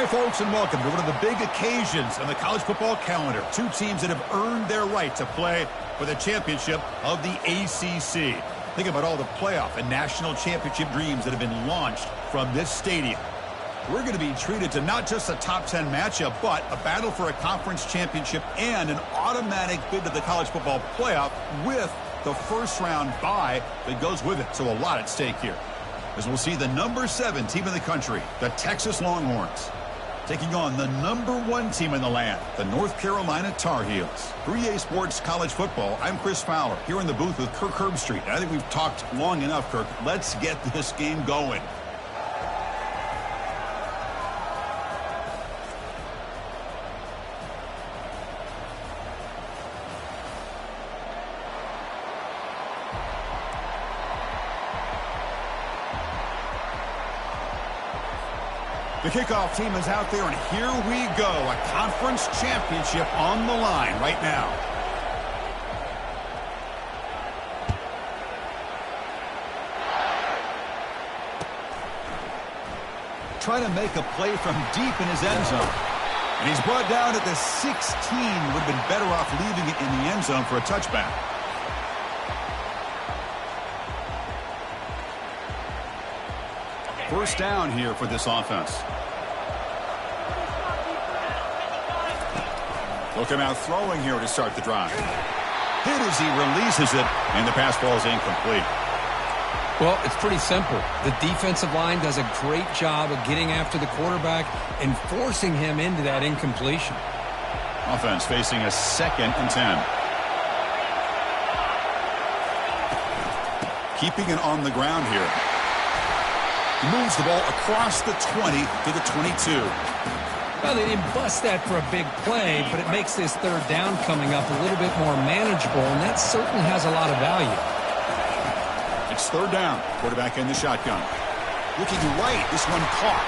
Hi, folks, and welcome to one of the big occasions on the college football calendar. Two teams that have earned their right to play for the championship of the ACC. Think about all the playoff and national championship dreams that have been launched from this stadium. We're going to be treated to not just a top 10 matchup, but a battle for a conference championship and an automatic bid to the college football playoff with the first-round bye that goes with it. So a lot at stake here, as we'll see the number 7 team in the country, the Texas Longhorns, taking on the number 1 team in the land, the North Carolina Tar Heels. For EA Sports College Football, I'm Chris Fowler, here in the booth with Kirk Herbstreit. I think we've talked long enough, Kirk. Let's get this game going. The kickoff team is out there, and here we go. A conference championship on the line right now. Trying to make a play from deep in his end zone. And he's brought down at the 16. Would have been better off leaving it in the end zone for a touchback. First down here for this offense. Looking out throwing here to start the drive. Hit as he releases it, and the pass ball is incomplete. Well, it's pretty simple. The defensive line does a great job of getting after the quarterback and forcing him into that incompletion. Offense facing a 2nd and 10. Keeping it on the ground here. Moves the ball across the 20 to the 22. Well, they didn't bust that for a big play, but it makes this third down coming up a little bit more manageable, and that certainly has a lot of value. It's third down. Quarterback in the shotgun. Looking right. This one caught.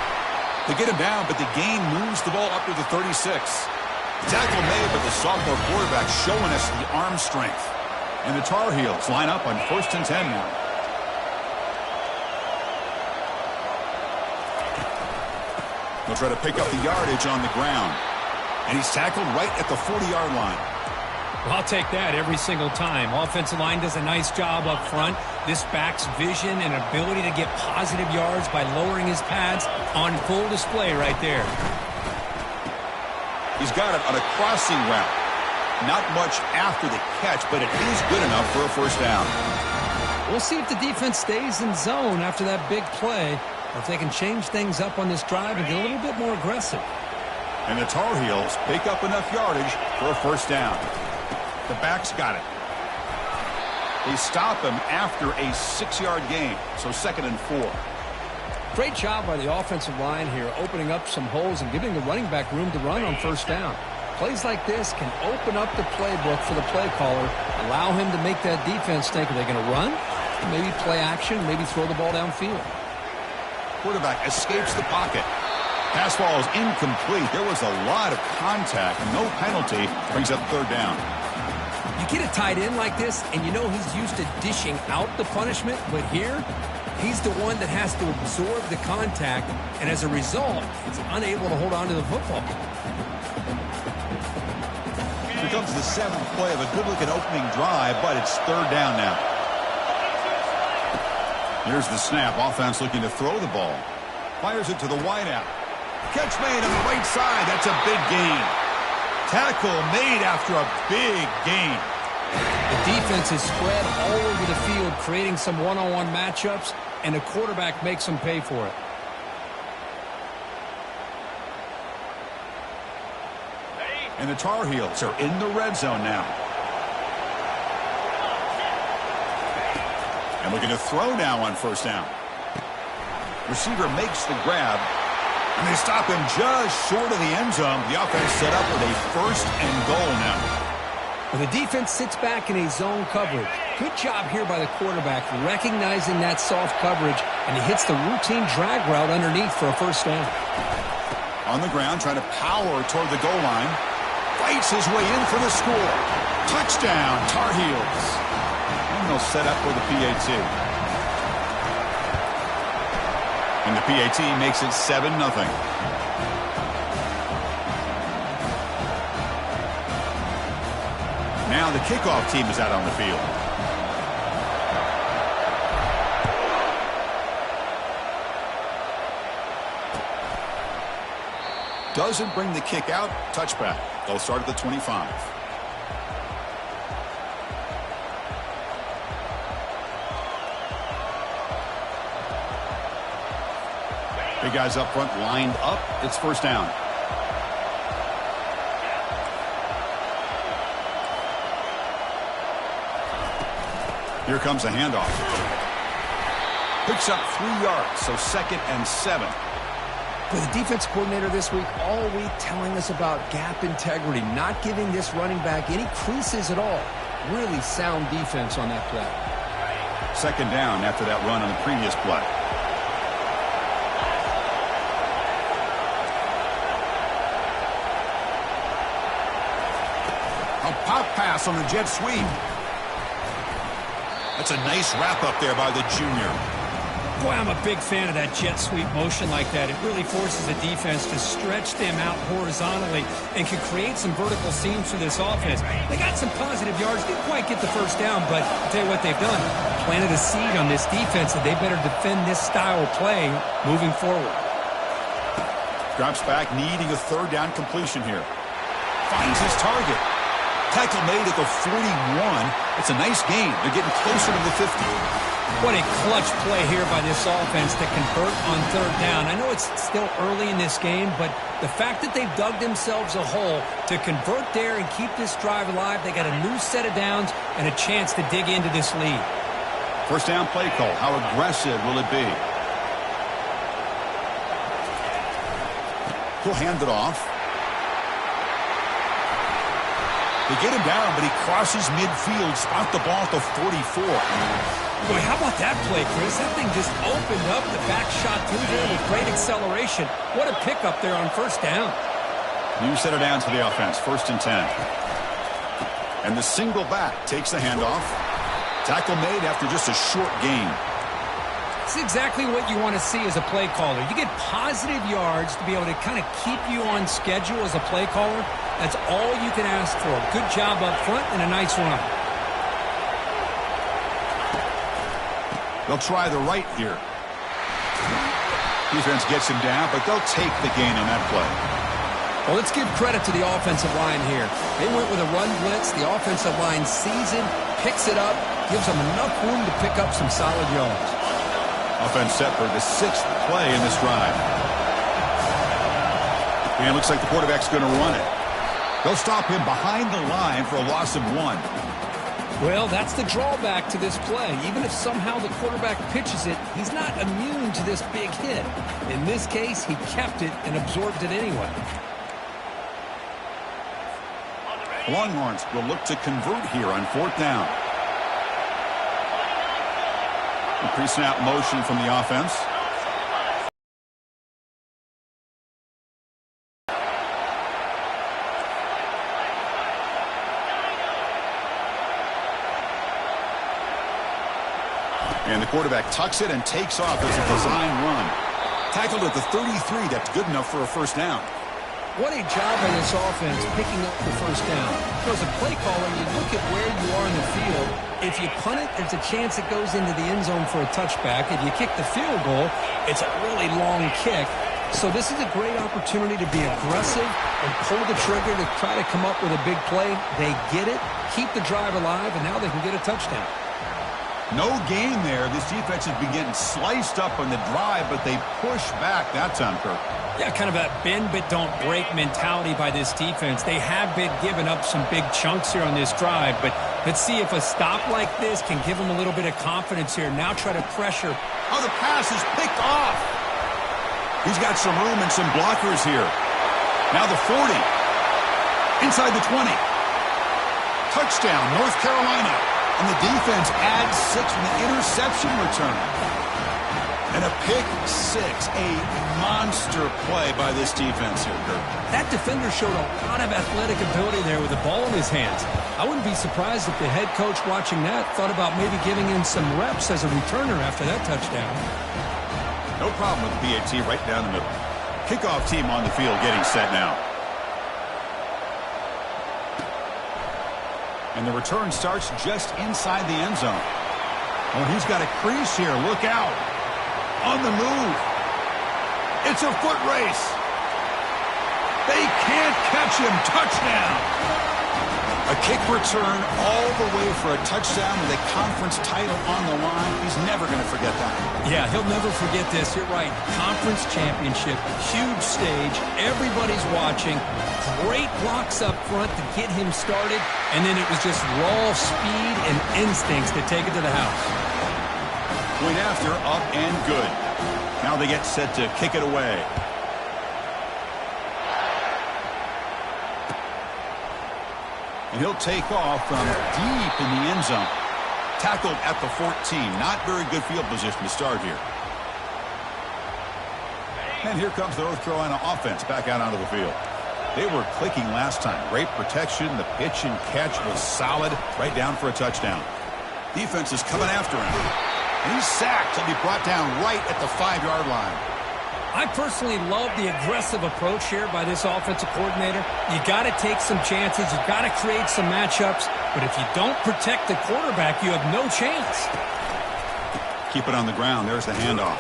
They get him down, but the gain moves the ball up to the 36. Tackle made, but the sophomore quarterback showing us the arm strength. And the Tar Heels line up on 1st and 10 now. He'll try to pick up the yardage on the ground. And he's tackled right at the 40-yard line. Well, I'll take that every single time. Offensive line does a nice job up front. This back's vision and ability to get positive yards by lowering his pads on full display right there. He's got it on a crossing route. Not much after the catch, but it is good enough for a first down. We'll see if the defense stays in zone after that big play, or if they can change things up on this drive and get a little bit more aggressive. And the Tar Heels pick up enough yardage for a first down. The back's got it. They stop him after a 6-yard gain, so 2nd and 4. Great job by the offensive line here, opening up some holes and giving the running back room to run on first down. Plays like this can open up the playbook for the play caller, allow him to make that defense think, are they going to run? Maybe play action, maybe throw the ball downfield. Quarterback escapes the pocket. Pass ball is incomplete. There was a lot of contact. No penalty brings up third down. You get a tight end like this, and you know he's used to dishing out the punishment, but here, he's the one that has to absorb the contact, and as a result, he's unable to hold on to the football. Here comes the 7th play of a good-looking opening drive, but it's third down now. Here's the snap. Offense looking to throw the ball. Fires it to the wideout. Catch made on the right side. That's a big gain. Tackle made after a big gain. The defense is spread all over the field, creating some one-on-one matchups, and the quarterback makes them pay for it. And the Tar Heels are in the red zone now. And looking to throw now on first down. Receiver makes the grab. And they stop him just short of the end zone. The offense set up with a 1st and goal now. Well, the defense sits back in a zone coverage. Good job here by the quarterback, recognizing that soft coverage, and he hits the routine drag route underneath for a first down. On the ground, trying to power toward the goal line. Fights his way in for the score. Touchdown, Tar Heels. And they'll set up for the PAT. And the PAT makes it 7-0. now the kickoff team is out on the field. Doesn't bring the kick out. Touchback. They'll start at the 25. Big guys up front lined up. It's first down. Here comes a handoff. Picks up 3 yards, so 2nd and 7. With the defense coordinator this week, all week telling us about gap integrity, not giving this running back any creases at all. Really sound defense on that play. 2nd down after that run on the previous play. A pop pass on the jet sweep. That's a nice wrap up there by the junior. Boy, I'm a big fan of that jet sweep motion like that. It really forces the defense to stretch them out horizontally and can create some vertical seams for this offense. They got some positive yards, didn't quite get the first down, but I'll tell you what they've done. Planted a seed on this defense that they better defend this style of play moving forward. Drops back, needing a 3rd down completion here. Finds his target. Tackle made at the 41. It's a nice gain. They're getting closer to the 50. What a clutch play here by this offense to convert on 3rd down. I know it's still early in this game, but the fact that they've dug themselves a hole to convert there and keep this drive alive, they got a new set of downs and a chance to dig into this lead. First down play call. How aggressive will it be? He'll hand it off. They get him down, but he crosses midfield, spot the ball at the 44. Boy, how about that play, Chris? That thing just opened up the back shot through there with great acceleration. What a pickup there on 1st down. New set of downs for the offense, 1st and 10. And the single back takes the handoff. Tackle made after just a short gain. It's exactly what you want to see as a play caller. You get positive yards to be able to kind of keep you on schedule as a play caller. That's all you can ask for. Good job up front and a nice run. They'll try the right here. Defense gets him down, but they'll take the gain on that play. Well, let's give credit to the offensive line here. They went with a run blitz. The offensive line sees it, picks it up, gives them enough room to pick up some solid yards. Offense set for the 6th play in this drive. And it looks like the quarterback's going to run it. They'll stop him behind the line for a loss of 1. Well, that's the drawback to this play. Even if somehow the quarterback pitches it, he's not immune to this big hit. In this case, he kept it and absorbed it anyway. Longhorns will look to convert here on 4th down. A pre-snap motion from the offense. And the quarterback tucks it and takes off as a design run. Tackled at the 33. That's good enough for a 1st down. What a job by this offense picking up the 1st down. As a play caller, you look at where you are in the field. If you punt it, there's a chance it goes into the end zone for a touchback. If you kick the field goal, it's a really long kick. So this is a great opportunity to be aggressive and pull the trigger to try to come up with a big play. They get it, keep the drive alive, and now they can get a touchdown. No gain there. This defense has been getting sliced up on the drive, but they push back that time, Kirk. Yeah, kind of a bend but don't break mentality by this defense. They have been giving up some big chunks here on this drive, but let's see if a stop like this can give them a little bit of confidence here. Now try to pressure. Oh, the pass is picked off. He's got some room and some blockers here. Now the 40. Inside the 20. Touchdown, North Carolina. And the defense adds 6 from the interception return. And a pick 6, a monster play by this defense here, Kirk. That defender showed a lot of athletic ability there with the ball in his hands. I wouldn't be surprised if the head coach watching that thought about maybe giving him some reps as a returner after that touchdown. No problem with the PAT right down the middle. Kickoff team on the field getting set now. And the return starts just inside the end zone. Oh, he's got a crease here. Look out. On the move. It's a foot race. They can't catch him. Touchdown. A kick return all the way for a touchdown with a conference title on the line. He's never going to forget that. Yeah, he'll never forget this. You're right. Conference championship, huge stage. Everybody's watching. Great blocks up front to get him started. And then it was just raw speed and instincts to take it to the house. Point after, up and good. Now they get set to kick it away. And he'll take off from deep in the end zone. Tackled at the 14. Not very good field position to start here. And here comes the North Carolina offense back out onto the field. They were clicking last time. Great protection. The pitch and catch was solid. Right down for a touchdown. Defense is coming after him. And he's sacked. He'll be brought down right at the 5-yard line. I personally love the aggressive approach here by this offensive coordinator. You got to take some chances. You got to create some matchups. But if you don't protect the quarterback, you have no chance. Keep it on the ground. There's the handoff.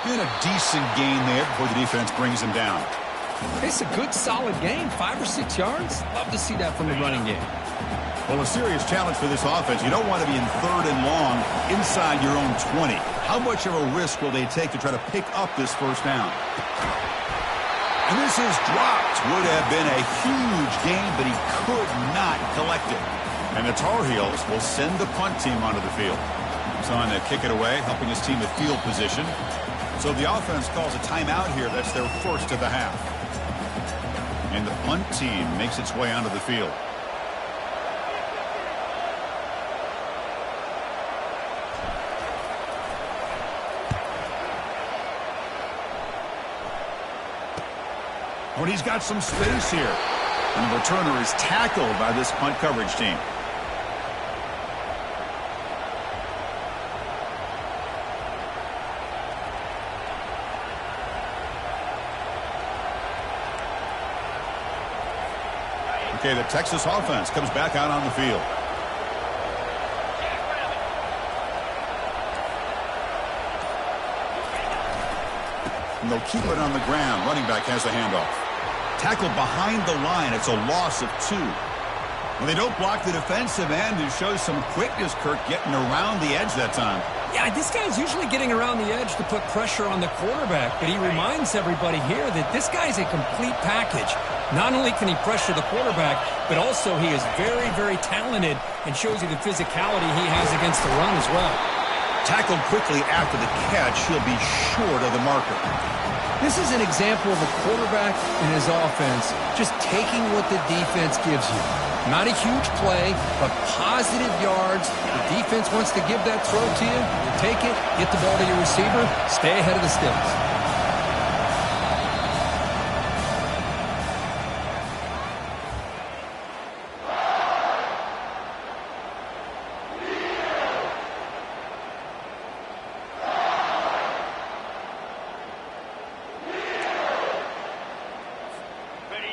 And a decent gain there before the defense brings him down. It's a good, solid gain. 5 or 6 yards. Love to see that from the running game. Well, a serious challenge for this offense. You don't want to be in 3rd and long inside your own 20. How much of a risk will they take to try to pick up this first down? And this is dropped. Would have been a huge gain, but he could not collect it. And the Tar Heels will send the punt team onto the field. He's on to kick it away, helping his team with field position. So the offense calls a timeout here. That's their first of the half. And the punt team makes its way onto the field. Oh, and he's got some space here. And the returner is tackled by this punt coverage team. Okay, the Texas offense comes back out on the field. And they'll keep it on the ground. Running back has the handoff. Tackled behind the line. It's a loss of 2. When they don't block the defensive end, it shows some quickness, Kirk, getting around the edge that time. Yeah, this guy's usually getting around the edge to put pressure on the quarterback, but he reminds everybody here that this guy's a complete package. Not only can he pressure the quarterback, but also he is very, very talented and shows you the physicality he has against the run as well. Tackled quickly after the catch, he'll be short of the marker. This is an example of a quarterback and his offense just taking what the defense gives you. Not a huge play, but positive yards. The defense wants to give that throw to you. You take it, get the ball to your receiver, stay ahead of the sticks.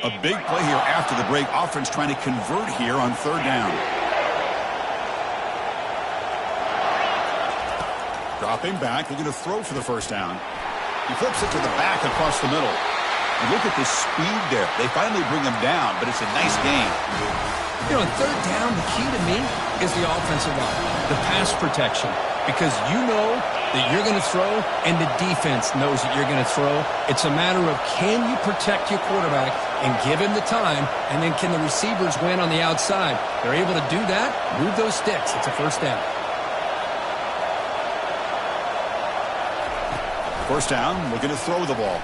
A big play here after the break. Offense trying to convert here on 3rd down. Dropping back, looking to throw for the first down. He flips it to the back across the middle. And look at the speed there. They finally bring him down, but it's a nice gain. You know, on 3rd down, the key to me is the offensive line, the pass protection, because you know that you're going to throw and the defense knows that you're going to throw. It's a matter of can you protect your quarterback and give him the time, and then can the receivers win on the outside? They're able to do that, move those sticks. It's a first down. First down, looking to throw the ball.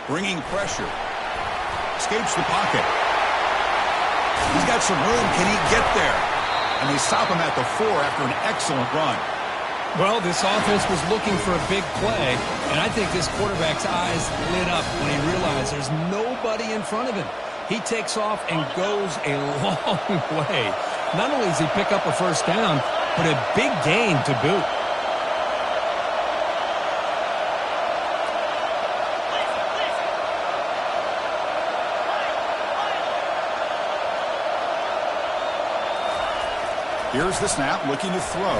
Bringing pressure. Escapes the pocket. He's got some room. Can he get there? And they stop him at the 4 after an excellent run. Well, this offense was looking for a big play, and I think this quarterback's eyes lit up when he realized there's nobody in front of him. He takes off and goes a long way. Not only does he pick up a first down, but a big gain to boot. Here's the snap, looking to throw.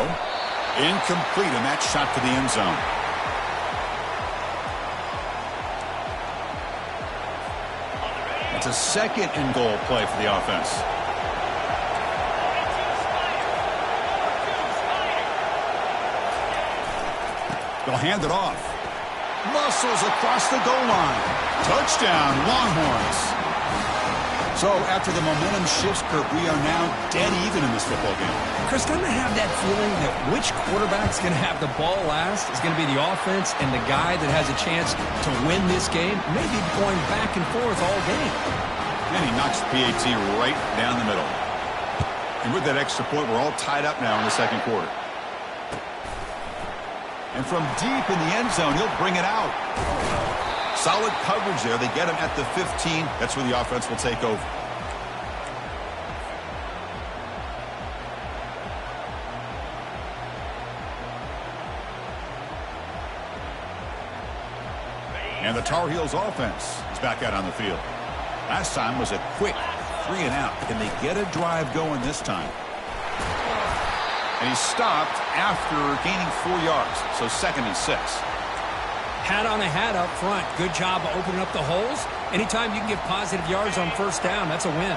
Incomplete, and that shot to the end zone. It's a second and goal play for the offense. They'll hand it off. Muscles across the goal line. Touchdown, Longhorns. So after the momentum shifts, Kurt, we are now dead even in this football game. Chris, don't I have that feeling that which quarterback's going to have the ball last is going to be the offense, and the guy that has a chance to win this game may be going back and forth all game. And he knocks the PAT right down the middle. And with that extra point, we're all tied up now in the second quarter. And from deep in the end zone, he'll bring it out. Solid coverage there. They get him at the 15. That's where the offense will take over. And the Tar Heels offense is back out on the field. Last time was a quick 3 and out. Can they get a drive going this time? And he stopped after gaining 4 yards. So 2nd and 6. Hat on a hat up front. Good job of opening up the holes. Anytime you can get positive yards on first down, that's a win.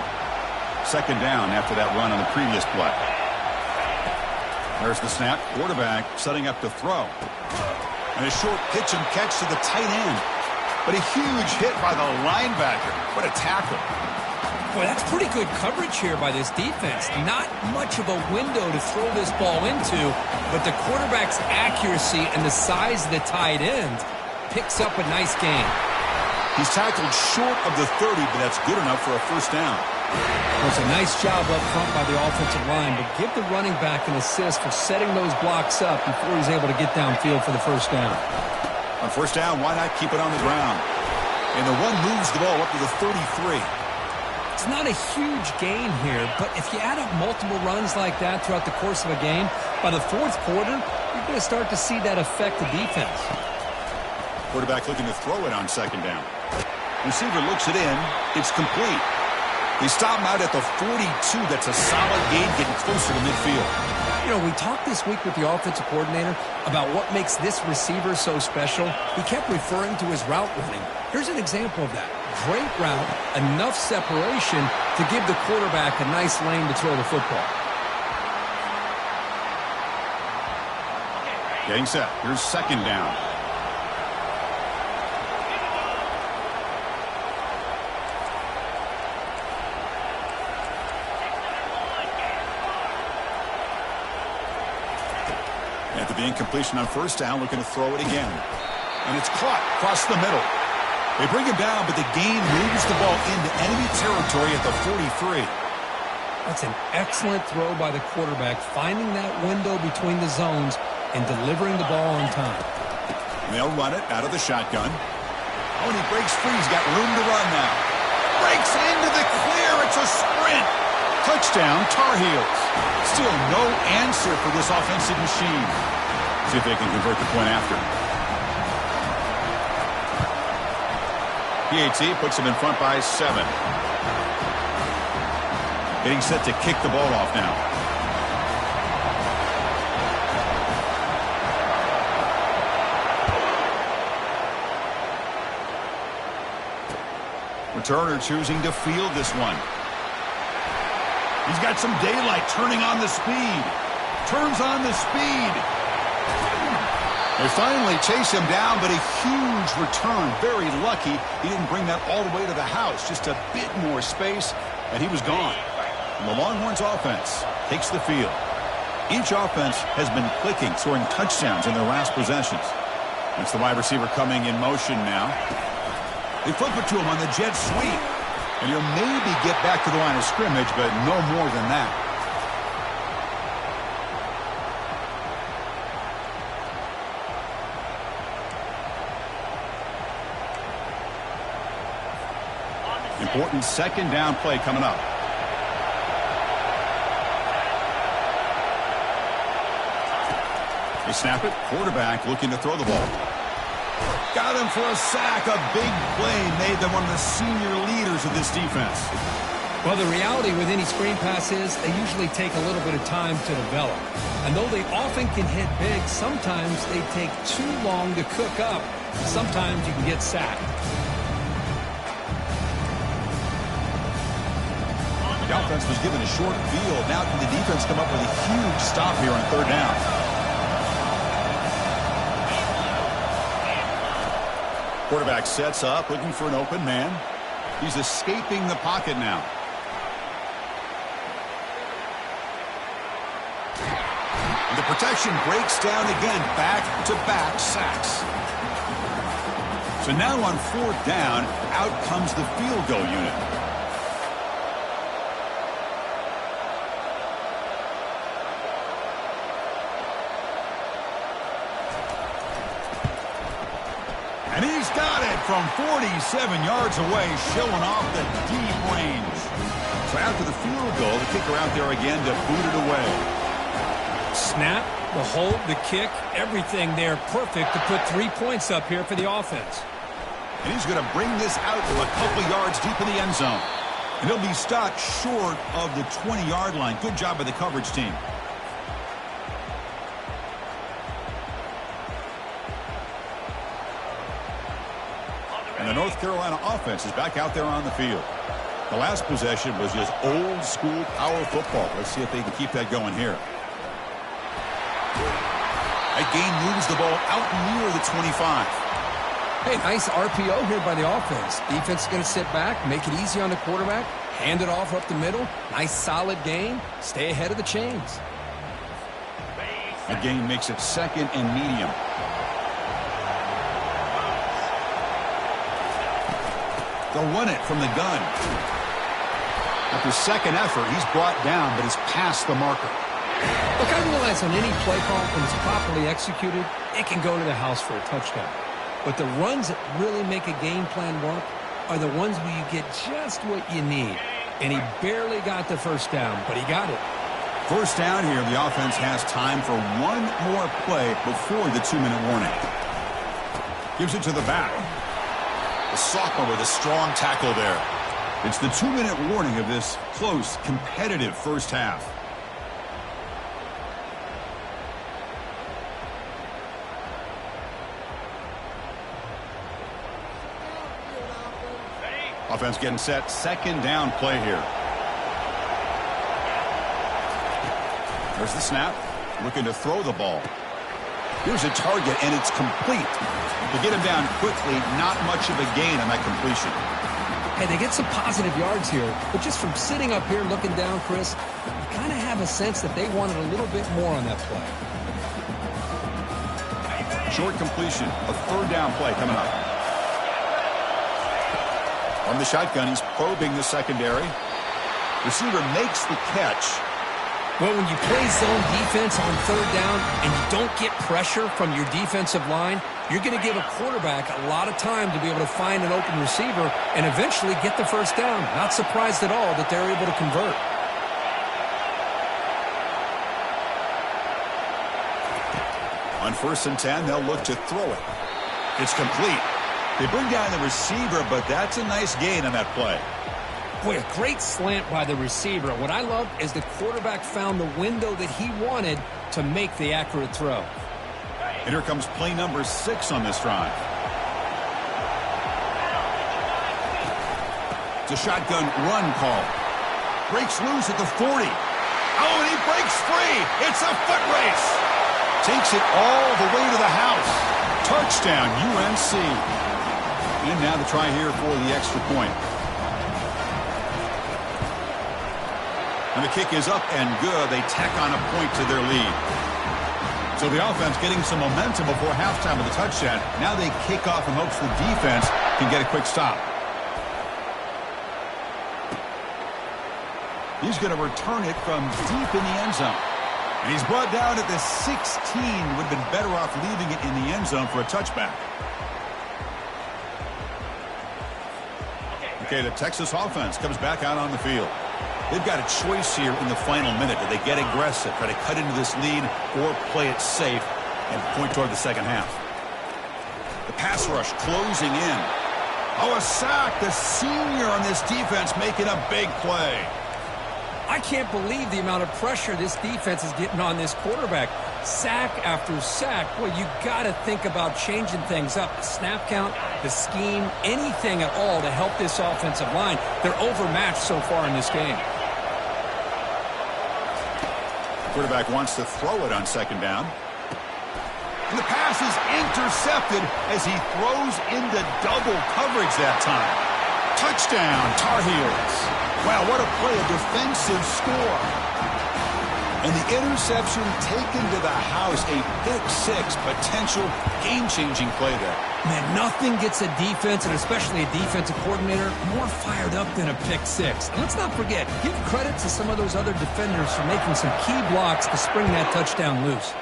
2nd down after that run on the previous play. There's the snap. Quarterback setting up to throw. And a short pitch and catch to the tight end. But a huge hit by the linebacker. What a tackle. Boy, that's pretty good coverage here by this defense. Not much of a window to throw this ball into, but the quarterback's accuracy and the size of the tight end picks up a nice gain. He's tackled short of the 30, but that's good enough for a first down. Well, it's a nice job up front by the offensive line, but give the running back an assist for setting those blocks up before he's able to get downfield for the first down. On first down, why not keep it on the ground? And the one moves the ball up to the 33. It's not a huge gain here, but if you add up multiple runs like that throughout the course of a game, by the 4th quarter, you're going to start to see that affect the defense. Quarterback looking to throw it on 2nd down. Receiver looks it in. It's complete. They stop him out at the 42. That's a solid gain, getting closer to midfield. You know, we talked this week with the offensive coordinator about what makes this receiver so special. He kept referring to his route running. Here's an example of that. Great route, enough separation to give the quarterback a nice lane to throw the football. Getting set. Here's 2nd down. After the incompletion on first down, looking to throw it again. And it's caught across the middle. They bring him down, but the gain moves the ball into enemy territory at the 43. That's an excellent throw by the quarterback, finding that window between the zones and delivering the ball on time. And they'll run it out of the shotgun. Oh, and he breaks free. He's got room to run now. Breaks into the clear. It's a sprint. Touchdown, Tar Heels. Still no answer for this offensive machine. See if they can convert the point after. PAT puts him in front by 7. Getting set to kick the ball off now. Returner choosing to field this one. He's got some daylight, turning on the speed. Turns on the speed. They finally chase him down, but a huge return. Very lucky he didn't bring that all the way to the house. Just a bit more space, and he was gone. And the Longhorns offense takes the field. Each offense has been clicking, scoring touchdowns in their last possessions. It's the wide receiver coming in motion now. They flip it to him on the jet sweep. And he'll maybe get back to the line of scrimmage, but no more than that. Important 2nd down play coming up. They snap it. Quarterback looking to throw the ball. Got him for a sack. A big play made them one of the senior leaders of this defense. Well, the reality with any screen pass is they usually take a little bit of time to develop. And though they often can hit big, sometimes they take too long to cook up. Sometimes you can get sacked. The offense was given a short field. Now can the defense come up with a huge stop here on third down? Quarterback sets up, looking for an open man. He's escaping the pocket now. And the protection breaks down again. Back-to-back sacks. So now on fourth down, out comes the field goal unit. And he's got it from 47 yards away, showing off the deep range. So after the field goal, the kicker out there again to boot it away. Snap, the hold, the kick, everything there perfect to put 3 points up here for the offense. And he's going to bring this out to a couple yards deep in the end zone. And he'll be stopped short of the 20-yard line. Good job by the coverage team. And the North Carolina offense is back out there on the field. The last possession was just old-school power football. Let's see if they can keep that going here. That gain moves the ball out near the 25. Hey, nice RPO here by the offense. Defense is going to sit back, make it easy on the quarterback, hand it off up the middle. Nice solid gain. Stay ahead of the chains. The gain makes it second and medium. They'll run it from the gun. After second effort, he's brought down, but is past the marker. Look, I realize on any play call, when it's properly executed, it can go to the house for a touchdown. But the runs that really make a game plan work are the ones where you get just what you need. And he barely got the first down, but he got it. First down here, the offense has time for one more play before the 2-minute warning. Gives it to the back. The sophomore with a strong tackle there. It's the 2-minute warning of this close, competitive first half. Offense getting set. Second down play here. There's the snap. Looking to throw the ball. Here's a target, and it's complete. To get him down quickly, not much of a gain on that completion. Hey, they get some positive yards here, but just from sitting up here looking down, Chris, you kind of have a sense that they wanted a little bit more on that play. Short completion. A third down play coming up. From the shotgun, he's probing the secondary. Receiver makes the catch. Well, when you play zone defense on third down and you don't get pressure from your defensive line, you're going to give a quarterback a lot of time to be able to find an open receiver and eventually get the first down. Not surprised at all that they're able to convert. On 1st and 10, they'll look to throw it. It's complete. They bring down the receiver, but that's a nice gain on that play. Boy, a great slant by the receiver. What I love is the quarterback found the window that he wanted to make the accurate throw. And here comes play number 6 on this drive. It's a shotgun run call. Breaks loose at the 40. Oh, and he breaks free. It's a foot race. Takes it all the way to the house. Touchdown, UNC. And now the try here for the extra point. And the kick is up and good. They tack on a point to their lead. So the offense getting some momentum before halftime with a touchdown. Now they kick off in hopes the defense can get a quick stop. He's going to return it from deep in the end zone. And he's brought down at the 16. Would have been better off leaving it in the end zone for a touchback. Okay, the Texas offense comes back out on the field. They've got a choice here in the final minute. Do they get aggressive, try to cut into this lead, or play it safe and point toward the second half? The pass rush closing in. Oh, a sack. The senior on this defense making a big play. I can't believe the amount of pressure this defense is getting on this quarterback. Sack after sack. Well, you got to think about changing things up. The snap count, the scheme, anything at all to help this offensive line. They're overmatched so far in this game. Quarterback wants to throw it on second down. And the pass is intercepted as he throws into double coverage that time. Touchdown, Tar Heels. Wow, what a play, a defensive score. And the interception taken to the house, a pick-6, potential game-changing play there. Man, nothing gets a defense, and especially a defensive coordinator, more fired up than a pick-6. And let's not forget, give credit to some of those other defenders for making some key blocks to spring that touchdown loose.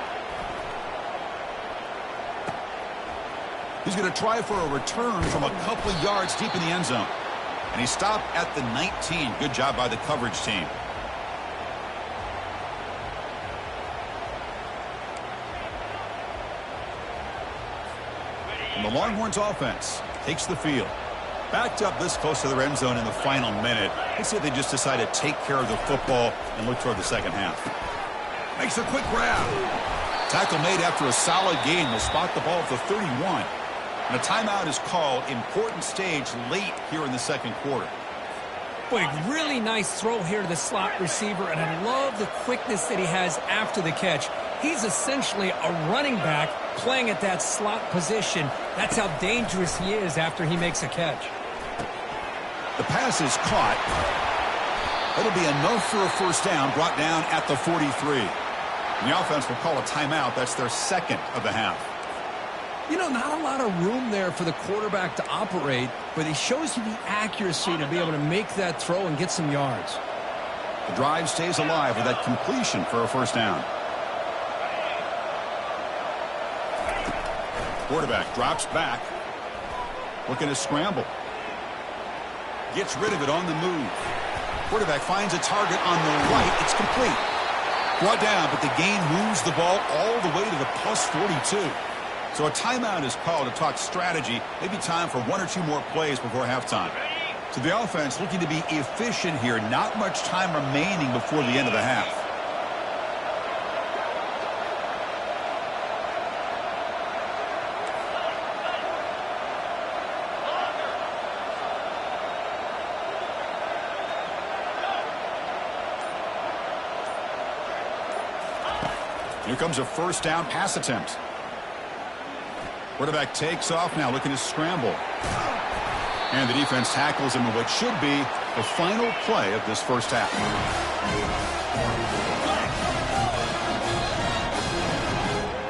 He's going to try for a return from a couple of yards deep in the end zone. And he stopped at the 19. Good job by the coverage team. And the Longhorns offense takes the field. Backed up this close to the end zone in the final minute. Let's see if they just decide to take care of the football and look toward the second half. Makes a quick grab. Tackle made after a solid gain. Will spot the ball at the 31. And a timeout is called. Important stage late here in the second quarter. Boy, really nice throw here to the slot receiver, and I love the quickness that he has after the catch. He's essentially a running back playing at that slot position. That's how dangerous he is after he makes a catch. The pass is caught. It'll be enough for a first down, brought down at the 43. And the offense will call a timeout. That's their second of the half. You know, not a lot of room there for the quarterback to operate, but he shows you the accuracy to be able to make that throw and get some yards. The drive stays alive with that completion for a first down. Quarterback drops back. Looking to scramble. Gets rid of it on the move. Quarterback finds a target on the right. It's complete. Brought down, but the gain moves the ball all the way to the plus 42. So a timeout is called to talk strategy. Maybe time for one or two more plays before halftime. So the offense looking to be efficient here. Not much time remaining before the end of the half. Here comes a first down pass attempt. Quarterback takes off now, looking to scramble. And the defense tackles him in what should be the final play of this first half.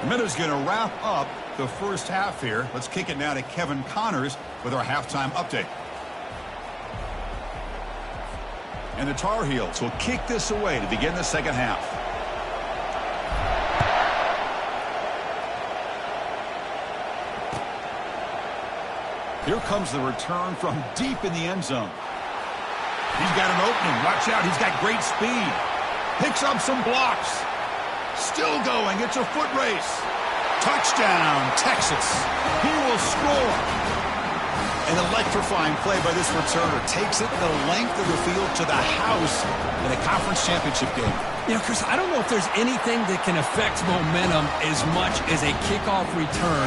The Minnows going to wrap up the first half here. Let's kick it now to Kevin Connors with our halftime update. And the Tar Heels will kick this away to begin the second half. Here comes the return from deep in the end zone. He's got an opening. Watch out. He's got great speed. Picks up some blocks. Still going. It's a foot race. Touchdown, Texas. He will score. An electrifying play by this returner. Takes it the length of the field to the house in a conference championship game. You know, Chris, I don't know if there's anything that can affect momentum as much as a kickoff return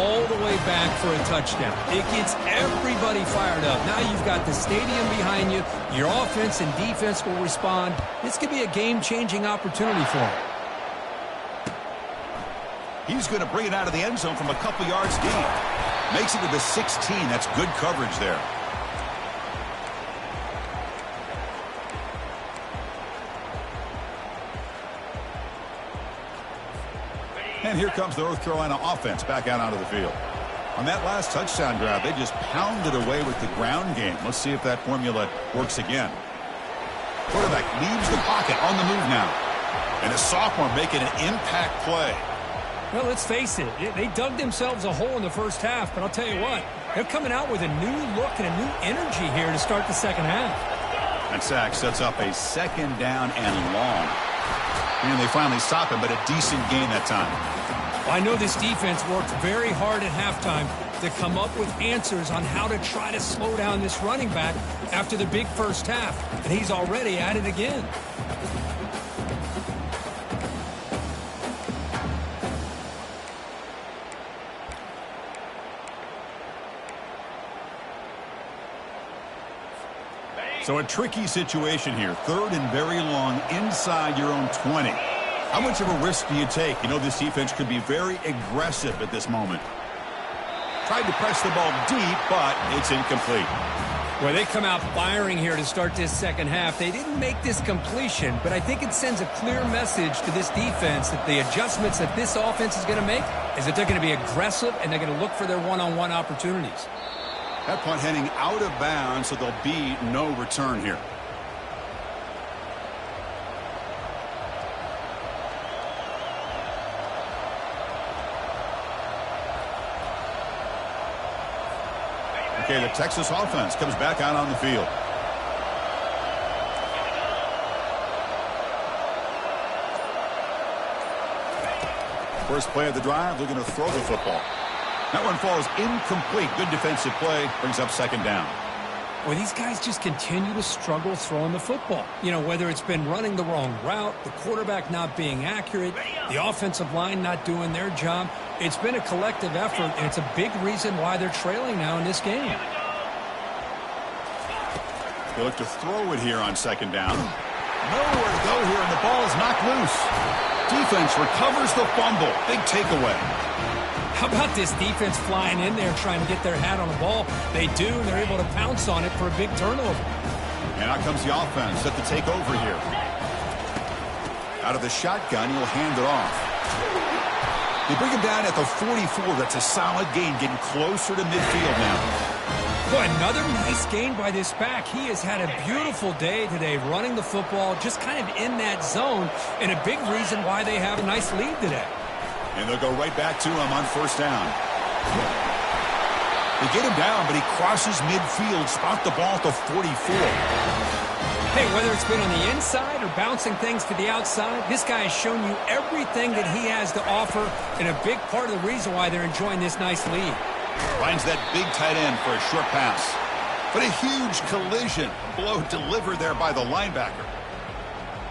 all the way back for a touchdown. It gets everybody fired up. Now you've got the stadium behind you. Your offense and defense will respond. This could be a game-changing opportunity for him. He's going to bring it out of the end zone from a couple yards deep. Makes it to the 16. That's good coverage there. And here comes the North Carolina offense back out onto the field. On that last touchdown drive, they just pounded away with the ground game. Let's see if that formula works again. Quarterback leaves the pocket on the move now. And a sophomore making an impact play. Well, let's face it. They dug themselves a hole in the first half, but I'll tell you what, they're coming out with a new look and a new energy here to start the second half. That sack sets up a second down and long. And they finally stop him, but a decent gain that time. Well, I know this defense worked very hard at halftime to come up with answers on how to try to slow down this running back after the big first half. And he's already at it again. So a tricky situation here. 3rd and very long inside your own 20. How much of a risk do you take? You know this defense could be very aggressive at this moment. Tried to press the ball deep, but it's incomplete. Well, they come out firing here to start this second half. They didn't make this completion, but I think it sends a clear message to this defense that the adjustments that this offense is going to make is that they're going to be aggressive and they're going to look for their one-on-one opportunities. That punt heading out of bounds, so there'll be no return here. Okay, the Texas offense comes back out on the field. First play of the drive, looking to throw the football. That one falls incomplete. Good defensive play. Brings up 2nd down. Well, these guys just continue to struggle throwing the football. You know, whether it's been running the wrong route, the quarterback not being accurate, the offensive line not doing their job. It's been a collective effort, and it's a big reason why they're trailing now in this game. They look to throw it here on 2nd down. Nowhere to go here, and the ball is knocked loose. Defense recovers the fumble. Big takeaway. How about this defense flying in there trying to get their hat on the ball? They do, and they're able to pounce on it for a big turnover. And out comes the offense set to take over here. Out of the shotgun, he'll hand it off. They bring him down at the 44. That's a solid gain, getting closer to midfield now. Boy, another nice gain by this back. He has had a beautiful day today running the football, just kind of in that zone, and a big reason why they have a nice lead today. And they'll go right back to him on 1st down. They get him down, but he crosses midfield, spot the ball at the 44. Hey, whether it's been on the inside or bouncing things to the outside, this guy has shown you everything that he has to offer, and a big part of the reason why they're enjoying this nice lead. Finds that big tight end for a short pass. But a huge collision. Blow delivered there by the linebacker.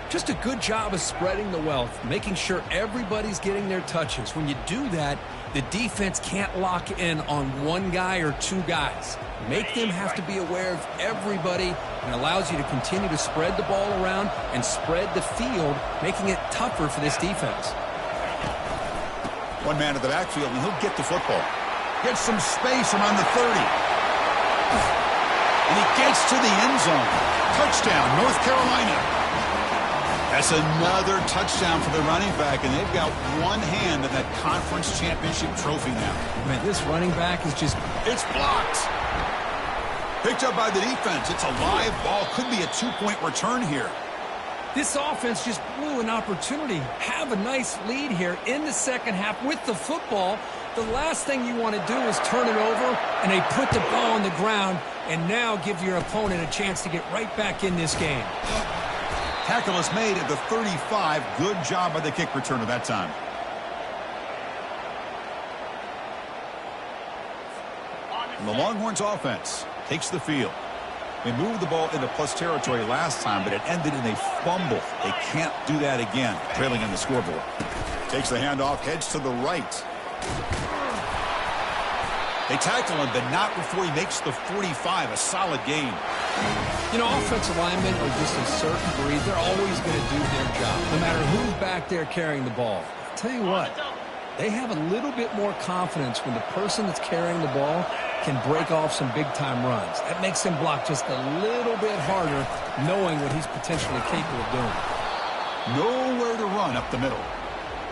Just a good job of spreading the wealth, making sure everybody's getting their touches. When you do that, the defense can't lock in on one guy or two guys. Make them have to be aware of everybody, and allows you to continue to spread the ball around and spread the field, making it tougher for this defense. One man at the backfield, and he'll get the football. Gets some space around the 30. And he gets to the end zone. Touchdown, North Carolina. That's another touchdown for the running back, and they've got one hand in that conference championship trophy now. Man, this running back is just... It's blocked. Picked up by the defense. It's a live ball. Could be a 2-point return here. This offense just blew an opportunity. Have a nice lead here in the second half with the football. The last thing you want to do is turn it over, and they put the ball on the ground and now give your opponent a chance to get right back in this game. Tackle is made at the 35. Good job by the kick returner that time. And the Longhorns offense takes the field. They moved the ball into plus territory last time, but it ended in a fumble. They can't do that again, trailing on the scoreboard. Takes the handoff, heads to the right. They tackle him, but not before he makes the 45, a solid gain. You know, offensive linemen are just a certain breed. They're always going to do their job, no matter who's back there carrying the ball. I'll tell you what, they have a little bit more confidence when the person that's carrying the ball can break off some big-time runs. That makes him block just a little bit harder, knowing what he's potentially capable of doing. Nowhere to run up the middle.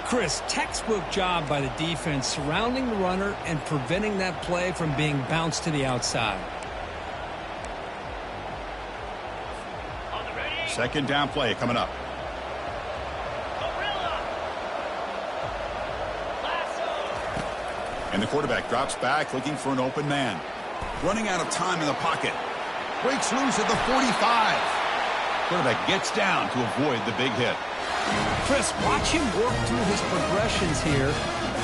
Chris, textbook job by the defense surrounding the runner and preventing that play from being bounced to the outside. Second down play coming up. And the quarterback drops back looking for an open man. Running out of time in the pocket. Breaks loose at the 45. Quarterback gets down to avoid the big hit. Chris, watch him work through his progressions here.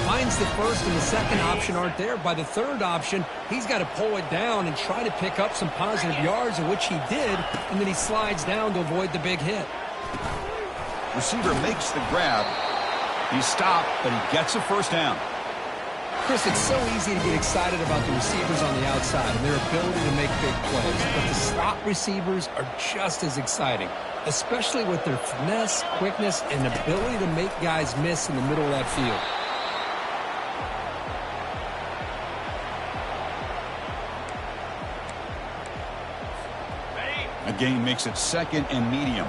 Finds the first and the second option aren't there. By the third option, he's got to pull it down and try to pick up some positive yards, which he did, and then he slides down to avoid the big hit. Receiver makes the grab. He stopped, but he gets a first down. Chris, it's so easy to get excited about the receivers on the outside and their ability to make big plays, but the slot receivers are just as exciting, especially with their finesse, quickness, and ability to make guys miss in the middle of that field. A gain makes it second and medium.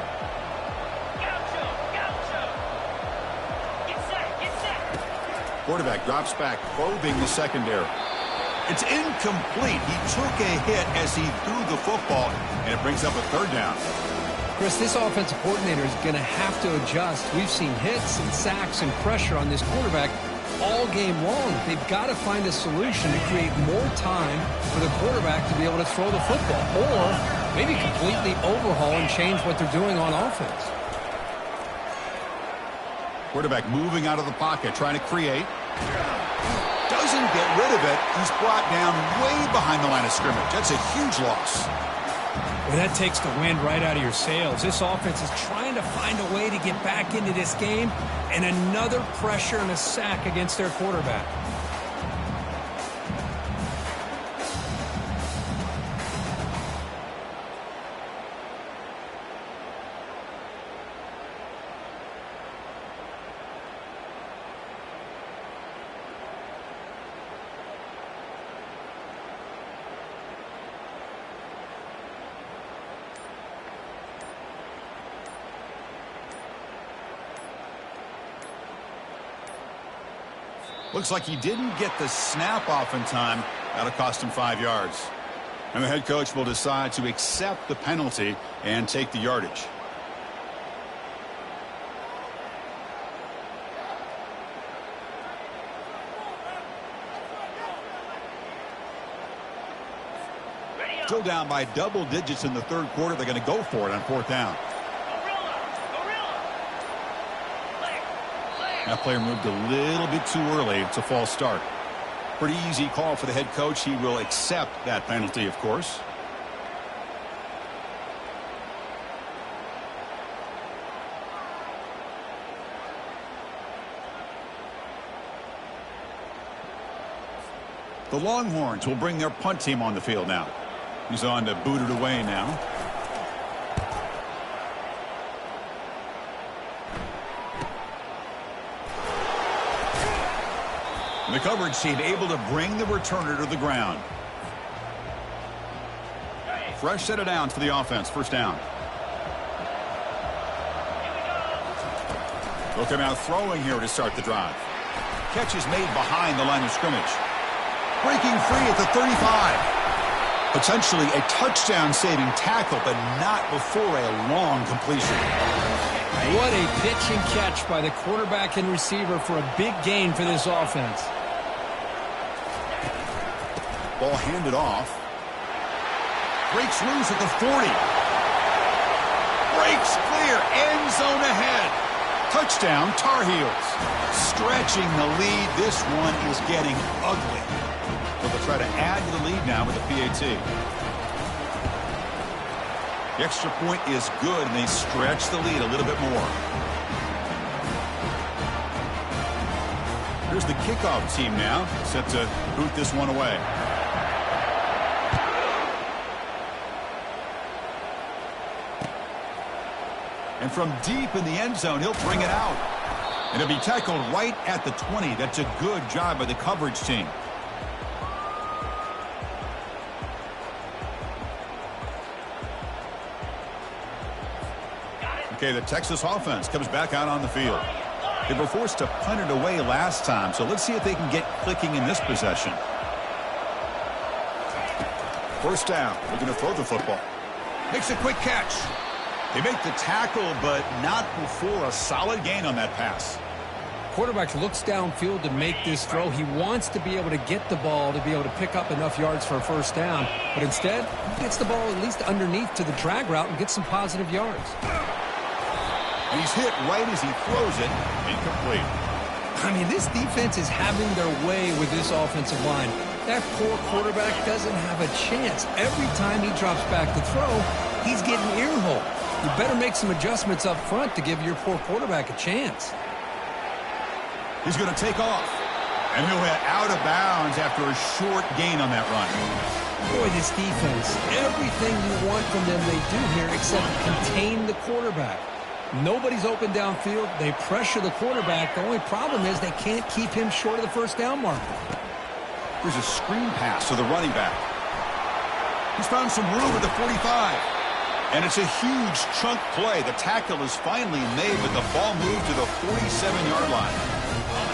Quarterback drops back, probing the secondary. It's incomplete. He took a hit as he threw the football, and it brings up a third down. Chris, this offensive coordinator is going to have to adjust. We've seen hits and sacks and pressure on this quarterback all game long. They've got to find a solution to create more time for the quarterback to be able to throw the football, or maybe completely overhaul and change what they're doing on offense. Quarterback moving out of the pocket, trying to create. Doesn't get rid of it. He's brought down way behind the line of scrimmage. That's a huge loss. Well, that takes the wind right out of your sails. This offense is trying to find a way to get back into this game, and another pressure and a sack against their quarterback. Looks like he didn't get the snap off in time. That'll cost him 5 yards. And the head coach will decide to accept the penalty and take the yardage. Still down by double digits in the third quarter. They're going to go for it on fourth down. That player moved a little bit too early. It's a false start. Pretty easy call for the head coach. He will accept that penalty, of course. The Longhorns will bring their punt team on the field now. He's on to boot it away now. The coverage team able to bring the returner to the ground. Fresh set of downs for the offense. First down. They'll come out throwing here to start the drive. Catch is made behind the line of scrimmage. Breaking free at the 35. Potentially a touchdown-saving tackle, but not before a long completion. What a pitch and catch by the quarterback and receiver for a big gain for this offense. Ball handed off. Breaks loose at the 40. Breaks clear. End zone ahead. Touchdown, Tar Heels. Stretching the lead. This one is getting ugly. So they'll try to add to the lead now with the PAT. The extra point is good, and they stretch the lead a little bit more. Here's the kickoff team now, set to boot this one away. And from deep in the end zone, he'll bring it out. And he'll be tackled right at the 20. That's a good job by the coverage team. Okay, the Texas offense comes back out on the field. They were forced to punt it away last time, so let's see if they can get clicking in this possession. First down. They're going to throw the football. Makes a quick catch. They make the tackle, but not before a solid gain on that pass. Quarterback looks downfield to make this throw. He wants to be able to get the ball to be able to pick up enough yards for a first down. But instead, he gets the ball at least underneath to the drag route and gets some positive yards. And he's hit right as he throws it. Incomplete. I mean, this defense is having their way with this offensive line. That poor quarterback doesn't have a chance. Every time he drops back to throw, he's getting earholed. You better make some adjustments up front to give your poor quarterback a chance. He's going to take off. And he'll head out of bounds after a short gain on that run. Boy, this defense, everything you want from them they do here except contain the quarterback. Nobody's open downfield. They pressure the quarterback. The only problem is they can't keep him short of the first down marker. There's a screen pass to the running back. He's found some room at the 45. And it's a huge chunk play. The tackle is finally made, but the ball moved to the 47-yard line.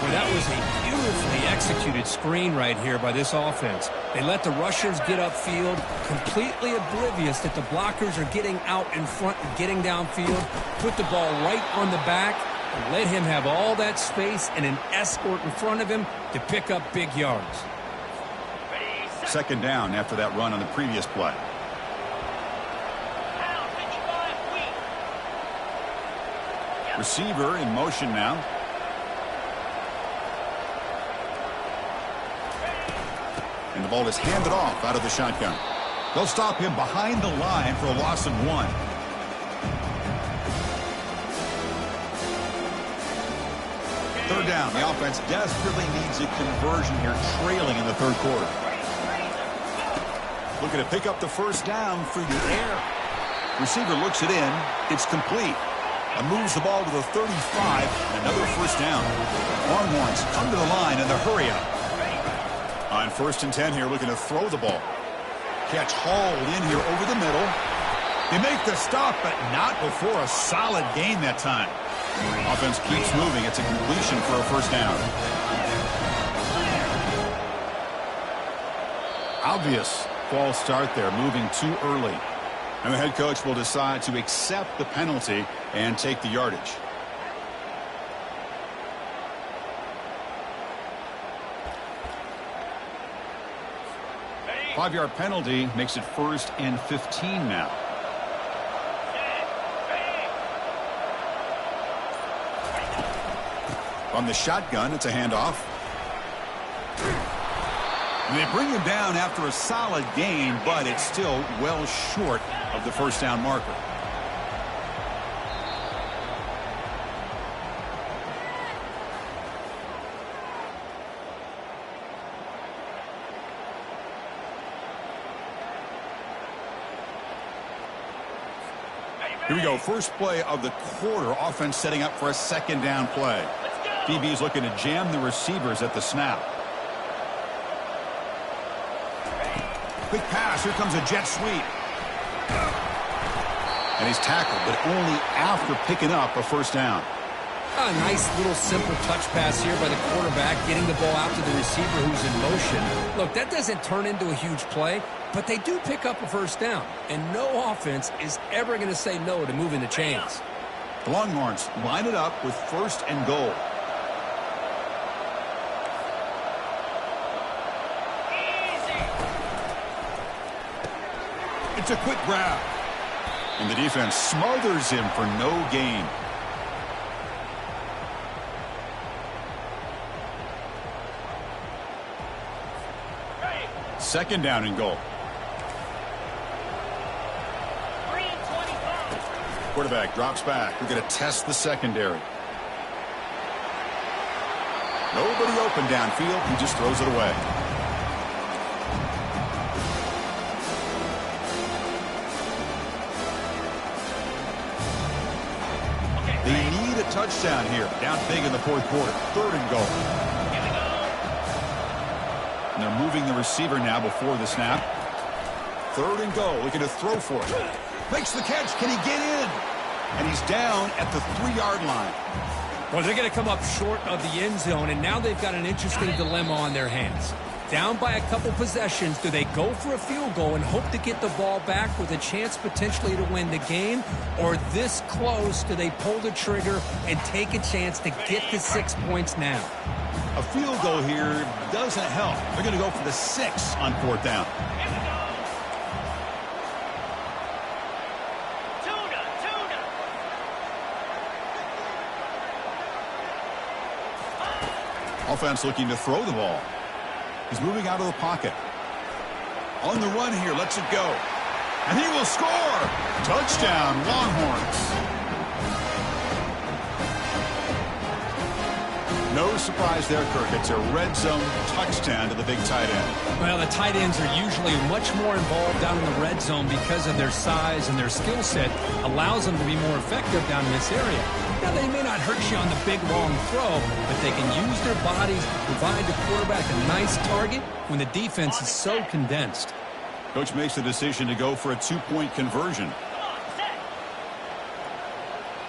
Well, that was a beautifully executed screen right here by this offense. They let the rushers get upfield, completely oblivious that the blockers are getting out in front and getting downfield, put the ball right on the back, and let him have all that space and an escort in front of him to pick up big yards. Second down after that run on the previous play. Receiver in motion now. And the ball is handed off out of the shotgun. They'll stop him behind the line for a loss of 1. Third down. The offense desperately needs a conversion here, trailing in the third quarter. Looking to pick up the first down through the air. Receiver looks it in. It's complete. And moves the ball to the 35. Another first down. Longhorns come to the line in the hurry up. On 1st and 10 here, looking to throw the ball. Catch hauled in here over the middle. They make the stop, but not before a solid gain that time. Offense keeps moving. It's a completion for a first down. Obvious false start there, moving too early. And the head coach will decide to accept the penalty and take the yardage. Five-yard penalty makes it 1st and 15 now. From the shotgun, it's a handoff. And they bring him down after a solid gain, but it's still well short of the first down marker. Here we go. First play of the quarter. Offense setting up for a second down play. DB's looking to jam the receivers at the snap. Quick pass. Here comes a jet sweep. And he's tackled, but only after picking up a first down. A nice little simple touch pass here by the quarterback, getting the ball out to the receiver who's in motion. Look, that doesn't turn into a huge play, but they do pick up a first down. And no offense is ever going to say no to moving the chains. The Longhorns line it up with 1st and goal. It's a quick grab. And the defense smothers him for no gain. Second down and goal. Quarterback drops back. We're going to test the secondary. Nobody open downfield. He just throws it away. They need a touchdown here. Down big in the 4th quarter. 3rd and goal. And they're moving the receiver now before the snap. 3rd and goal. Looking to throw for it. Makes the catch. Can he get in? And he's down at the 3-yard line. Well, they're going to come up short of the end zone, and now they've got an interesting dilemma on their hands. Down by a couple possessions, do they go for a field goal and hope to get the ball back with a chance potentially to win the game? Or this close, do they pull the trigger and take a chance to get to 6 points now? A field goal here doesn't help. They're going to go for the 6 on 4th down. Offense looking to throw the ball. He's moving out of the pocket. On the run here, lets it go. And he will score! Touchdown, Longhorns. No surprise there, Kirk. It's a red zone touchdown to the big tight end. Well, the tight ends are usually much more involved down in the red zone because of their size, and their skill set allows them to be more effective down in this area. Now, they may not hurt you on the big, long throw, but they can use their bodies to provide the quarterback a nice target when the defense is so condensed. Coach makes the decision to go for a two-point conversion.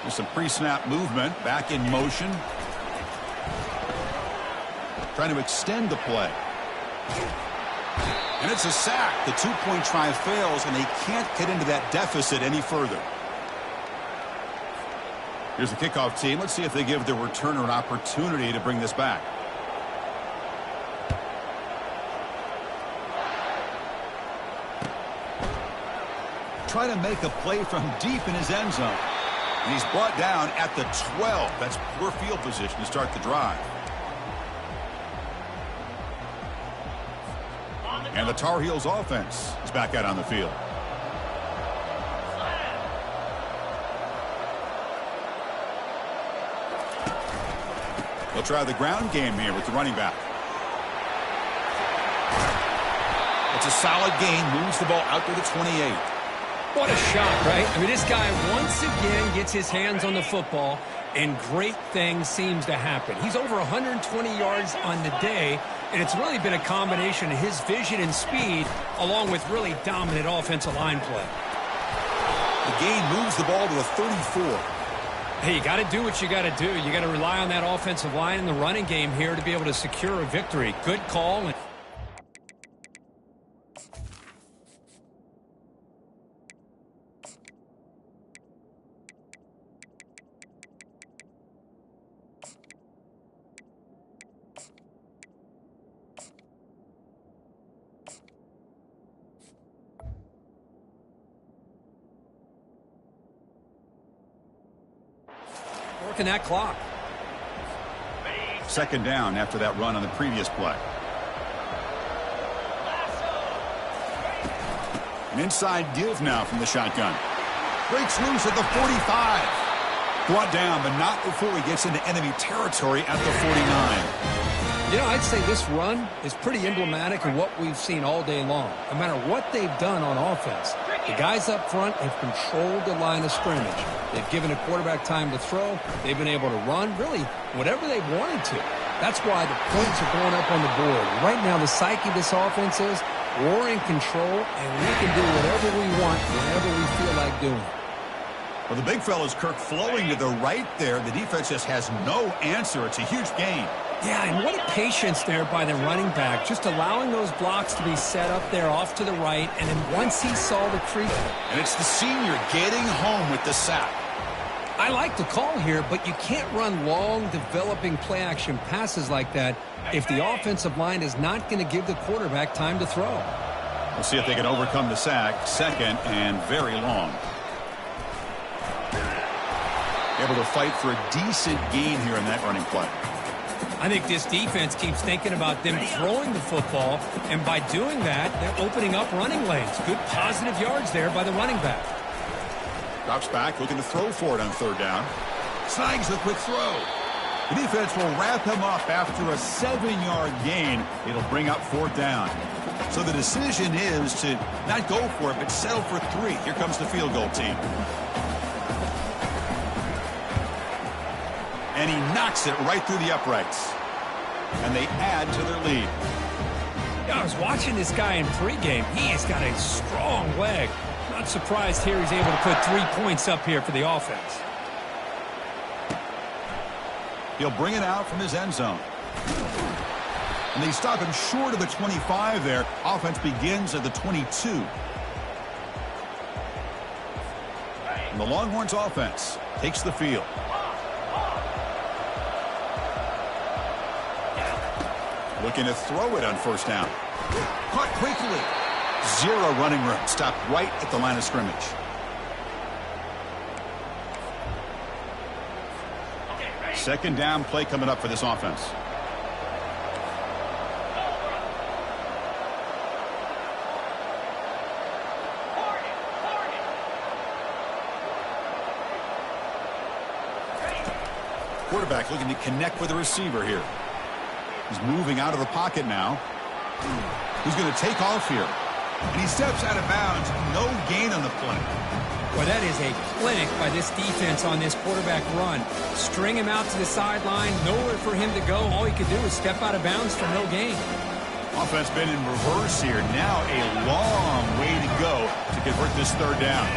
There's some pre-snap movement, back in motion. Trying to extend the play. And it's a sack. The two-point try fails, and they can't get into that deficit any further. Here's the kickoff team. Let's see if they give the returner an opportunity to bring this back. Try to make a play from deep in his end zone. And he's brought down at the 12. That's poor field position to start the drive. And the Tar Heels offense is back out on the field. They'll try the ground game here with the running back. It's a solid gain, moves the ball out to the 28. What a shot, right? I mean, this guy once again gets his hands on the football, and great things seems to happen. He's over 120 yards on the day, and it's really been a combination of his vision and speed along with really dominant offensive line play. The gain moves the ball to the 34. Hey, you got to do what you got to do. You got to rely on that offensive line in the running game here to be able to secure a victory. Good call. Working that clock. Second down after that run on the previous play. An inside give now from the shotgun. Breaks loose at the 45. Brought down, but not before he gets into enemy territory at the 49. You know, I'd say this run is pretty emblematic of what we've seen all day long. No matter what they've done on offense, the guys up front have controlled the line of scrimmage. They've given a quarterback time to throw. They've been able to run, really, whatever they've wanted to. That's why the points are going up on the board. Right now, the psyche of this offense is we're in control, and we can do whatever we want whenever we feel like doing it. Well, the big fella's Kirk flowing to the right there. The defense just has no answer. It's a huge gain. Yeah, and what a patience there by the running back, just allowing those blocks to be set up there off to the right, and then once he saw the creep. And it's the senior getting home with the sack. I like the call here, but you can't run long, developing play-action passes like that if the offensive line is not going to give the quarterback time to throw. We'll see if they can overcome the sack. Second and very long. Able to fight for a decent gain here in that running play. I think this defense keeps thinking about them throwing the football, and by doing that, they're opening up running lanes. Good positive yards there by the running back. Drops back, looking to throw for it on third down. Snags the quick throw. The defense will wrap him up after a 7-yard gain. It'll bring up fourth down. So the decision is to not go for it, but settle for 3. Here comes the field goal team. And he knocks it right through the uprights. And they add to their lead. Yeah, I was watching this guy in pregame. He has got a strong leg. Not surprised here he's able to put 3 points up here for the offense. He'll bring it out from his end zone. And they stop him short of the 25 there. Offense begins at the 22. And the Longhorns offense takes the field. Looking to throw it on first down. Caught quickly. 0 running room. Stopped right at the line of scrimmage. Second down play coming up for this offense. Quarterback looking to connect with the receiver here. He's moving out of the pocket now. He's going to take off here. And he steps out of bounds. No gain on the play. Well, that is a clinic by this defense on this quarterback run. String him out to the sideline, nowhere for him to go. All he could do is step out of bounds for no gain. Offense been in reverse here. Now a long way to go to convert this third down.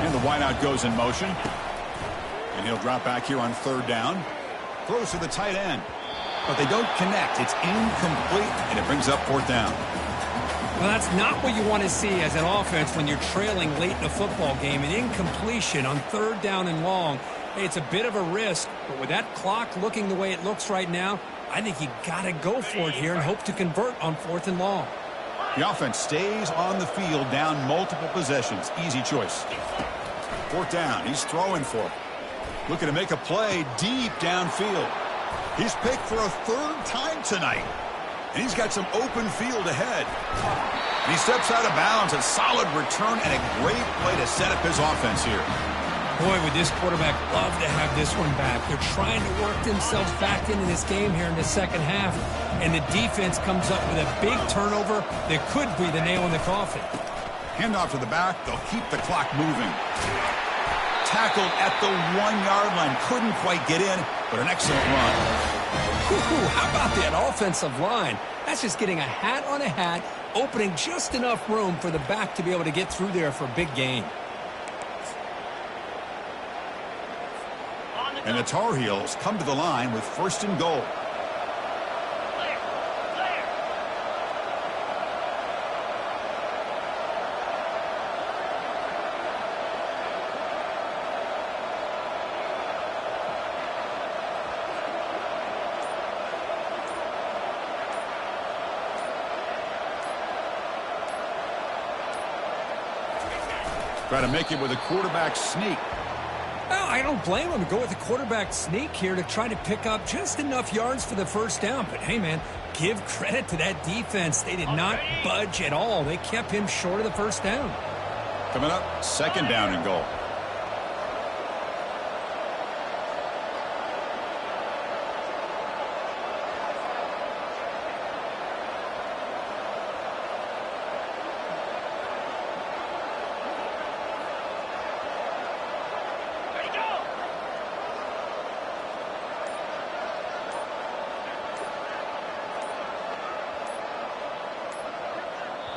And the wideout goes in motion. And he'll drop back here on third down. Throws to the tight end. But they don't connect. It's incomplete, and it brings up fourth down. Well, that's not what you want to see as an offense when you're trailing late in a football game. An incompletion on third down and long. Hey, it's a bit of a risk, but with that clock looking the way it looks right now, I think you got to go for it here and hope to convert on fourth and long. The offense stays on the field down multiple possessions. Easy choice. Fourth down. He's throwing for it. Looking to make a play deep downfield. He's picked for a third time tonight. And he's got some open field ahead. And he steps out of bounds. A solid return and a great play to set up his offense here. Boy, would this quarterback love to have this one back. They're trying to work themselves back into this game here in the second half. And the defense comes up with a big turnover that could be the nail in the coffin. Handoff to the back. They'll keep the clock moving. Tackled at the 1-yard line. Couldn't quite get in, but an excellent run. How about that offensive line? That's just getting a hat on a hat, opening just enough room for the back to be able to get through there for a big gain. And the Tar Heels come to the line with first and goal. Try to make it with a quarterback sneak. Well, I don't blame him to go with the quarterback sneak here to try to pick up just enough yards for the first down. But, hey, man, give credit to that defense. They did not budge at all. They kept him short of the first down. Coming up, second down and goal.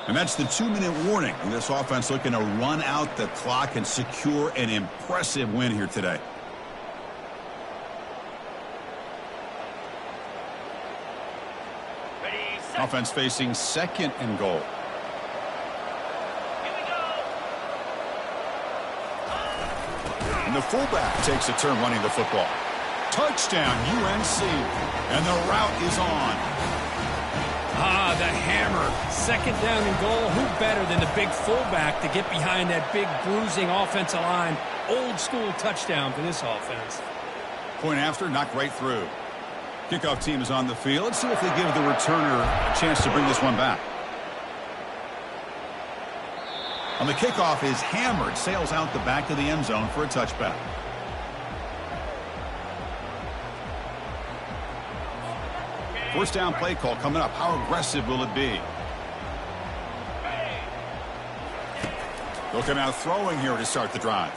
And that's the 2-minute warning. And this offense looking to run out the clock and secure an impressive win here today. Offense facing second and goal. And the fullback takes a turn running the football. Touchdown, UNC. And the route is on. Ah, the hammer. Second down and goal. Who better than the big fullback to get behind that big bruising offensive line? Old school touchdown for this offense. Point after, knocked right through. Kickoff team is on the field. Let's see if they give the returner a chance to bring this one back. On the kickoff is hammered. Sails out the back of the end zone for a touchback. First down play call coming up. How aggressive will it be? Looking out throwing here to start the drive.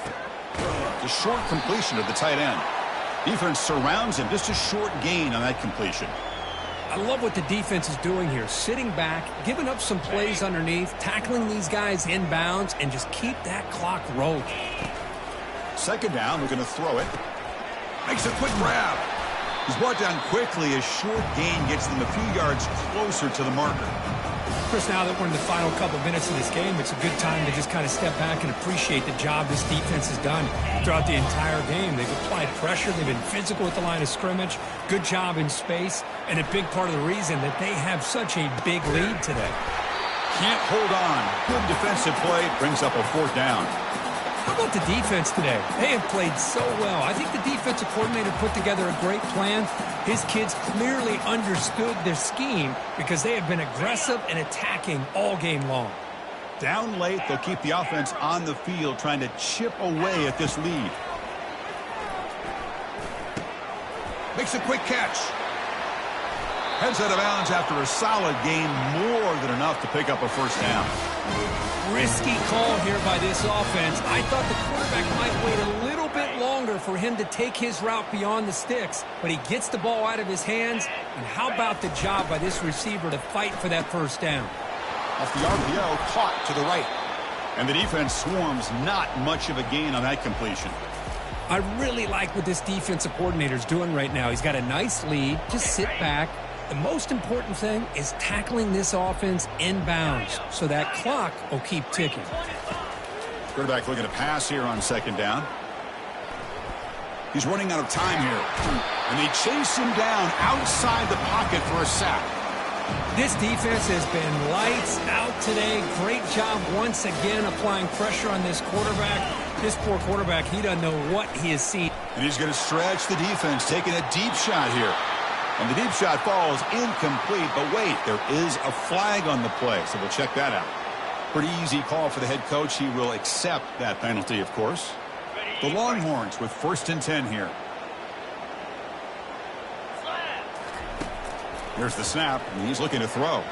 The short completion of the tight end. Defense surrounds him. Just a short gain on that completion. I love what the defense is doing here. Sitting back, giving up some plays underneath, tackling these guys inbounds, and just keep that clock rolling. Second down, we're going to throw it. Makes a quick grab. He's brought down quickly. A short gain gets them a few yards closer to the marker. Chris, now that we're in the final couple of minutes of this game, it's a good time to just kind of step back and appreciate the job this defense has done throughout the entire game. They've applied pressure. They've been physical at the line of scrimmage. Good job in space. And a big part of the reason that they have such a big lead today. Can't hold on. Good defensive play. Brings up a fourth down. How about the defense today? They have played so well. I think the defensive coordinator put together a great plan. His kids clearly understood their scheme because they have been aggressive and attacking all game long. Down late, they'll keep the offense on the field trying to chip away at this lead. Makes a quick catch. Heads out of bounds after a solid gain, more than enough to pick up a first down. Risky call here by this offense. I thought the quarterback might wait a little bit longer for him to take his route beyond the sticks, but he gets the ball out of his hands. And how about the job by this receiver to fight for that first down? Off the RPO, caught to the right. And the defense swarms, not much of a gain on that completion. I really like what this defensive coordinator is doing right now. He's got a nice lead. Just sit back. The most important thing is tackling this offense inbounds so that clock will keep ticking. Quarterback looking to pass here on second down. He's running out of time here. And they chase him down outside the pocket for a sack. This defense has been lights out today. Great job once again applying pressure on this quarterback. This poor quarterback, he doesn't know what he has seen. And he's going to stretch the defense, taking a deep shot here. And the deep shot falls incomplete. But wait, there is a flag on the play, so we'll check that out. Pretty easy call for the head coach. He will accept that penalty, of course. The Longhorns with 1st and 10 here. Here's the snap, and he's looking to throw.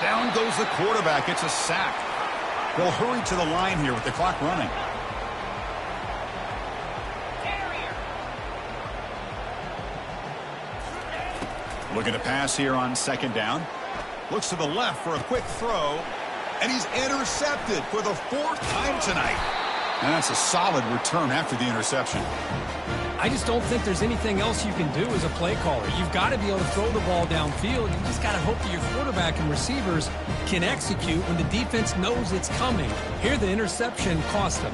Down goes the quarterback. It's a sack. They'll hurry to the line here with the clock running. Looking to pass here on second down. Looks to the left for a quick throw. And he's intercepted for the 4th time tonight. And that's a solid return after the interception. I just don't think there's anything else you can do as a play caller. You've got to be able to throw the ball downfield. You just got to hope that your quarterback and receivers can execute when the defense knows it's coming. Here, the interception cost them.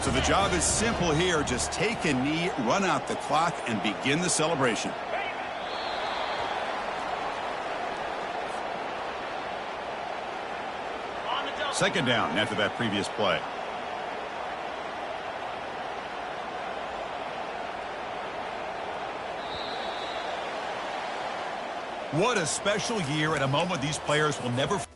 So the job is simple here. Just take a knee, run out the clock, and begin the celebration. Second down after that previous play. What a special year and a moment these players will never forget.